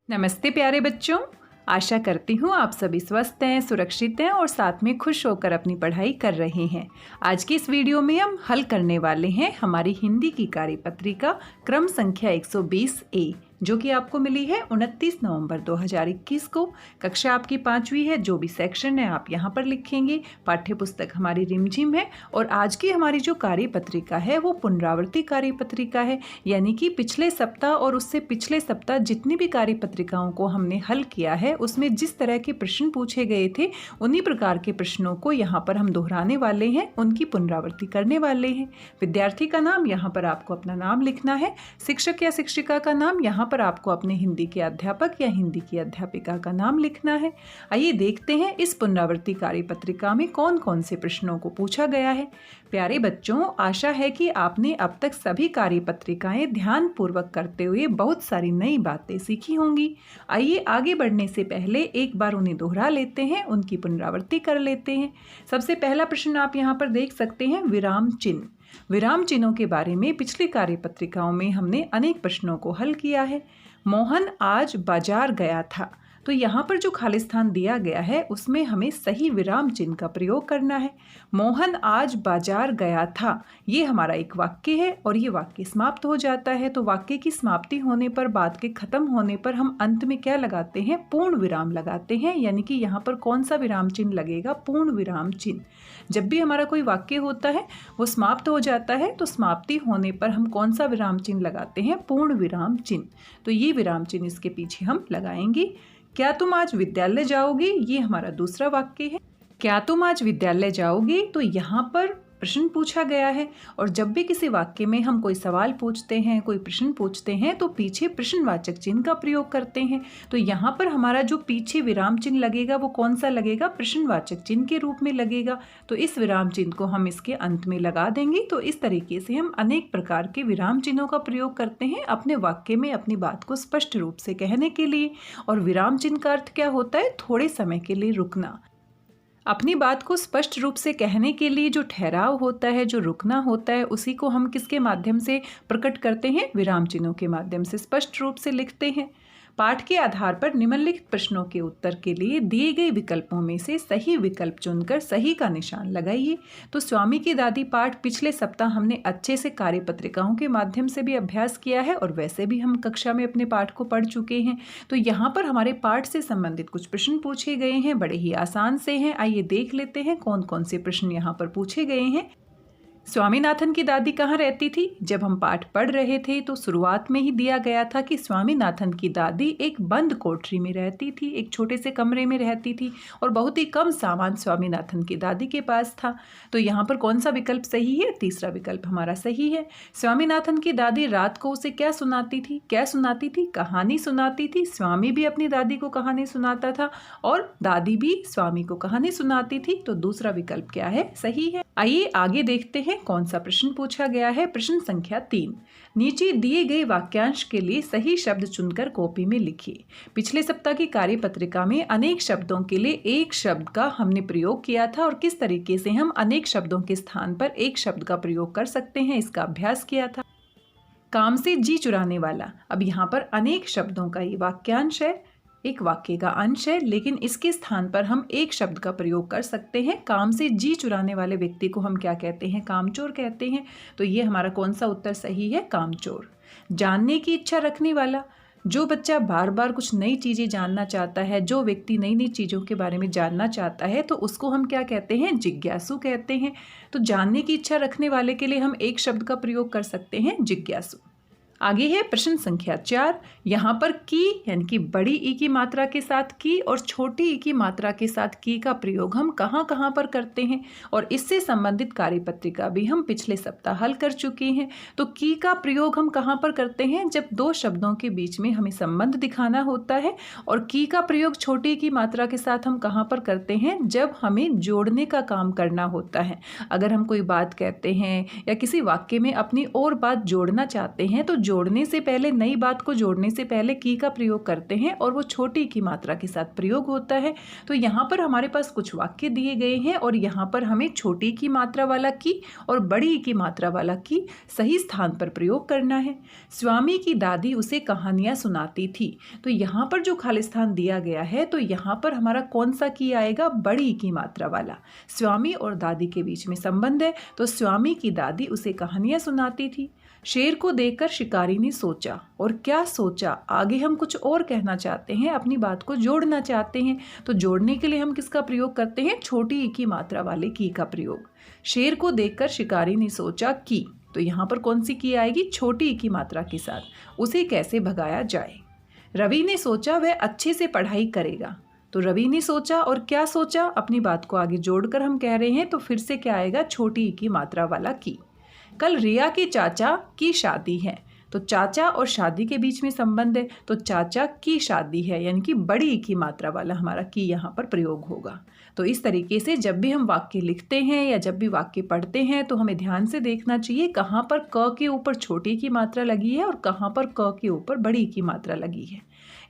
नमस्ते प्यारे बच्चों। आशा करती हूँ आप सभी स्वस्थ हैं, सुरक्षित हैं और साथ में खुश होकर अपनी पढ़ाई कर रहे हैं। आज की इस वीडियो में हम हल करने वाले हैं हमारी हिंदी की कार्यपत्रिका क्रम संख्या 120A, जो कि आपको मिली है 29 नवंबर 2021 को। कक्षा आपकी 5वीं है। जो भी सेक्शन है आप यहाँ पर लिखेंगे। पाठ्य पुस्तक हमारी रिमझिम है और आज की हमारी जो कार्यपत्रिका है वो पुनरावृत्ति कार्यपत्रिका है, यानी कि पिछले सप्ताह और उससे पिछले सप्ताह जितनी भी कार्यपत्रिकाओं को हमने हल किया है उसमें जिस तरह के प्रश्न पूछे गए थे उन्हीं प्रकार के प्रश्नों को यहाँ पर हम दोहराने वाले हैं, उनकी पुनरावृत्ति करने वाले हैं। विद्यार्थी का नाम यहाँ पर आपको अपना नाम लिखना है। शिक्षक या शिक्षिका का नाम यहाँ पर आपको अपने हिंदी के अध्यापक या हिंदी की अध्यापिका का नाम लिखना है। आइए देखते हैं इस पुनरावृत्ति कार्यपत्रिका में कौन कौन से प्रश्नों को पूछा गया है। प्यारे बच्चों, आशा है कि आपने अब तक सभी कार्यपत्रिकाएं ध्यान पूर्वक करते हुए बहुत सारी नई बातें सीखी होंगी। आइए आगे बढ़ने से पहले एक बार उन्हें दोहरा लेते हैं, उनकी पुनरावृत्ति कर लेते हैं। सबसे पहला प्रश्न आप यहाँ पर देख सकते हैं, विराम चिन्ह। विराम चिन्हों के बारे में पिछली कार्यपत्रिकाओं में हमने अनेक प्रश्नों को हल किया है। मोहन आज बाजार गया था, तो यहाँ पर जो खाली स्थान दिया गया है उसमें हमें सही विराम चिन्ह का प्रयोग करना है। मोहन आज बाजार गया था, ये हमारा एक वाक्य है और ये वाक्य समाप्त हो जाता है। तो वाक्य की समाप्ति होने पर, बात के खत्म होने पर हम अंत में क्या लगाते हैं? पूर्ण विराम लगाते हैं। यानी कि यहाँ पर कौन सा विराम चिन्ह लगेगा? पूर्ण विराम चिन्ह। जब भी हमारा कोई वाक्य होता है वो समाप्त हो जाता है तो समाप्ति होने पर हम कौन सा विराम चिन्ह लगाते हैं? पूर्ण विराम चिन्ह। तो ये विराम चिन्ह इसके पीछे हम लगाएंगे। क्या तुम आज विद्यालय जाओगे? ये हमारा दूसरा वाक्य है। क्या तुम आज विद्यालय जाओगे? तो यहाँ पर प्रश्न पूछा गया है और जब भी किसी वाक्य में हम कोई सवाल पूछते हैं, कोई प्रश्न पूछते हैं तो पीछे प्रश्नवाचक चिन्ह का प्रयोग करते हैं। तो यहाँ पर हमारा जो पीछे विराम चिन्ह लगेगा वो कौन सा लगेगा? प्रश्नवाचक चिन्ह के रूप में लगेगा। तो इस विराम चिन्ह को हम इसके अंत में लगा देंगे। तो इस तरीके से हम अनेक प्रकार के विराम चिन्हों का प्रयोग करते हैं अपने वाक्य में अपनी बात को स्पष्ट रूप से कहने के लिए। और विराम चिन्ह का अर्थ क्या होता है? थोड़े समय के लिए रुकना। अपनी बात को स्पष्ट रूप से कहने के लिए जो ठहराव होता है, जो रुकना होता है, उसी को हम किसके माध्यम से प्रकट करते हैं? विराम चिन्हों के माध्यम से स्पष्ट रूप से लिखते हैं। पाठ के आधार पर निम्नलिखित प्रश्नों के उत्तर के लिए दिए गए विकल्पों में से सही विकल्प चुनकर सही का निशान लगाइए। तो स्वामी की दादी पाठ पिछले सप्ताह हमने अच्छे से कार्यपत्रिकाओं के माध्यम से भी अभ्यास किया है और वैसे भी हम कक्षा में अपने पाठ को पढ़ चुके हैं। तो यहाँ पर हमारे पाठ से संबंधित कुछ प्रश्न पूछे गए हैं, बड़े ही आसान से हैं। आइए देख लेते हैं कौन कौन से प्रश्न यहाँ पर पूछे गए हैं। स्वामीनाथन की दादी कहाँ रहती थी? जब हम पाठ पढ़ रहे थे तो शुरुआत में ही दिया गया था कि स्वामीनाथन की दादी एक बंद कोठरी में रहती थी, एक छोटे से कमरे में रहती थी और बहुत ही कम सामान स्वामीनाथन की दादी के पास था। तो यहाँ पर कौन सा विकल्प सही है? तीसरा विकल्प हमारा सही है। स्वामीनाथन की दादी रात को उसे क्या सुनाती थी? क्या सुनाती थी? कहानी सुनाती थी। स्वामी भी अपनी दादी को कहानी सुनाता था और दादी भी स्वामी को कहानी सुनाती थी। तो दूसरा विकल्प क्या है? सही है। आइए आगे देखते हैं कौन सा प्रश्न पूछा गया है। प्रश्न संख्या 3, नीचे दिए गए वाक्यांश के लिए सही शब्द चुनकर कॉपी में लिखिए। पिछले सप्ताह की कार्यपत्रिका में अनेक शब्दों के लिए एक शब्द का हमने प्रयोग किया था और किस तरीके से हम अनेक शब्दों के स्थान पर एक शब्द का प्रयोग कर सकते हैं, इसका अभ्यास किया था। काम से जी चुराने वाला। अब यहाँ पर अनेक शब्दों का ये वाक्यांश है, एक वाक्य का अंश है, लेकिन इसके स्थान पर हम एक शब्द का प्रयोग कर सकते हैं। काम से जी चुराने वाले व्यक्ति को हम क्या कहते हैं? कामचोर कहते हैं। तो ये हमारा कौन सा उत्तर सही है? कामचोर। जानने की इच्छा रखने वाला। जो बच्चा बार बार कुछ नई चीज़ें जानना चाहता है, जो व्यक्ति नई नई चीज़ों के बारे में जानना चाहता है, तो उसको हम क्या कहते हैं? जिज्ञासु कहते हैं। तो जानने की इच्छा रखने वाले के लिए हम एक शब्द का प्रयोग कर सकते हैं, जिज्ञासु। आगे है प्रश्न संख्या 4। यहाँ पर की यानी कि बड़ी ई की मात्रा के साथ की और छोटी ई की मात्रा के साथ की का प्रयोग हम कहाँ कहाँ पर करते हैं और इससे संबंधित कार्यपत्रिका भी हम पिछले सप्ताह हल कर चुके हैं। तो की का प्रयोग हम कहाँ पर करते हैं? जब दो शब्दों के बीच में हमें संबंध दिखाना होता है। और की का प्रयोग छोटी ई की मात्रा के साथ हम कहाँ पर करते हैं? जब हमें जोड़ने का काम करना होता है। अगर हम कोई बात कहते हैं या किसी वाक्य में अपनी और बात जोड़ना चाहते हैं तो जोड़ने से पहले, नई बात को जोड़ने से पहले की का प्रयोग करते हैं और वो छोटी की मात्रा के साथ प्रयोग होता है। तो यहाँ पर हमारे पास कुछ वाक्य दिए गए हैं और यहाँ पर हमें छोटी की मात्रा वाला की और बड़ी की मात्रा वाला की सही स्थान पर प्रयोग करना है। स्वामी की दादी उसे कहानियाँ सुनाती थी। तो यहाँ पर जो खाली स्थान दिया गया है, तो यहाँ पर हमारा कौन सा की आएगा? बड़ी की मात्रा वाला। स्वामी और दादी के बीच में संबंध है, तो स्वामी की दादी उसे कहानियाँ सुनाती थी। शेर को देखकर शिकारी ने सोचा। और क्या सोचा? आगे हम कुछ और कहना चाहते हैं, अपनी बात को जोड़ना चाहते हैं। तो जोड़ने के लिए हम किसका प्रयोग करते हैं? छोटी ई की मात्रा वाले की का प्रयोग। शेर को देखकर शिकारी ने सोचा कि, तो यहाँ पर कौन सी की आएगी? छोटी ई की मात्रा के साथ। उसे कैसे भगाया जाए? रवि ने सोचा वह अच्छे से पढ़ाई करेगा। तो रवि ने सोचा और क्या सोचा? अपनी बात को आगे जोड़कर हम कह रहे हैं, तो फिर से क्या आएगा? छोटी ई की मात्रा वाला की। कल रिया के चाचा की शादी है। तो चाचा और शादी के बीच में संबंध है, तो चाचा की शादी है, यानी कि बड़ी ई की मात्रा वाला हमारा की यहाँ पर प्रयोग होगा। तो इस तरीके से जब भी हम वाक्य लिखते हैं या जब भी वाक्य पढ़ते हैं, तो हमें ध्यान से देखना चाहिए कहाँ पर क के ऊपर छोटी की मात्रा लगी है और कहाँ पर क के ऊपर बड़ी की मात्रा लगी है।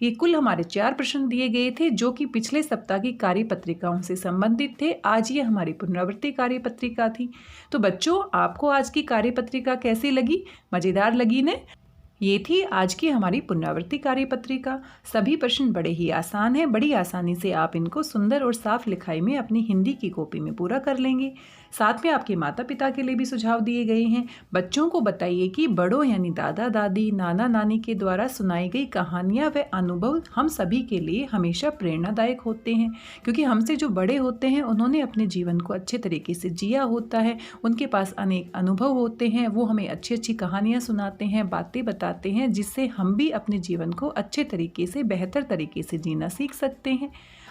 ये कुल हमारे 4 प्रश्न दिए गए थे, जो कि पिछले सप्ताह की कार्यपत्रिकाओं से संबंधित थे। आज ये हमारी पुनरावृत्ति कार्यपत्रिका थी। तो बच्चों, आपको आज की कार्यपत्रिका कैसी लगी? मज़ेदार लगी ने? ये थी आज की हमारी पुनरावृत्ति कार्यपत्रिका। सभी प्रश्न बड़े ही आसान हैं। बड़ी आसानी से आप इनको सुंदर और साफ लिखाई में अपनी हिंदी की कॉपी में पूरा कर लेंगे। साथ में आपके माता पिता के लिए भी सुझाव दिए गए हैं। बच्चों को बताइए कि बड़ों यानी दादा दादी, नाना नानी के द्वारा सुनाई गई कहानियाँ व अनुभव हम सभी के लिए हमेशा प्रेरणादायक होते हैं, क्योंकि हमसे जो बड़े होते हैं उन्होंने अपने जीवन को अच्छे तरीके से जिया होता है। उनके पास अनेक अनुभव होते हैं। वो हमें अच्छी अच्छी कहानियाँ सुनाते हैं, बातें बताते हैं, जिससे हम भी अपने जीवन को अच्छे तरीके से, बेहतर तरीके से जीना सीख सकते हैं।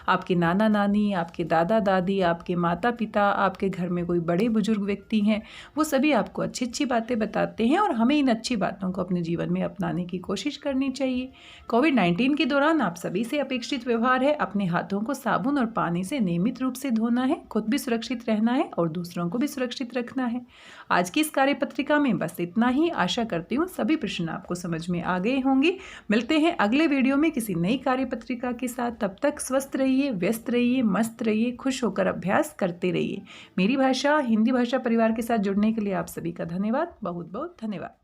आपके नाना नानी, आपके दादा दादी, आपके माता पिता, आपके घर में कोई बड़े बुजुर्ग व्यक्ति हैं, वो सभी आपको अच्छी अच्छी बातें बताते हैं और हमें इन अच्छी बातों को अपने जीवन में अपनाने की कोशिश करनी चाहिए। कोविड-19 के दौरान आप सभी से अपेक्षित व्यवहार है अपने हाथों को साबुन और पानी से नियमित रूप से धोना है, खुद भी सुरक्षित रहना है और दूसरों को भी सुरक्षित रखना है। आज की इस कार्यपत्रिका में बस इतना ही। आशा करती हूँ सभी प्रश्न आपको समझ में आ गए होंगे। मिलते हैं अगले वीडियो में किसी नई कार्यपत्रिका के साथ। तब तक स्वस्थ रहिए, व्यस्त रहिए, मस्त रहिए, खुश होकर अभ्यास करते रहिए। मेरी भाषा हिंदी भाषा परिवार के साथ जुड़ने के लिए आप सभी का धन्यवाद, बहुत बहुत धन्यवाद।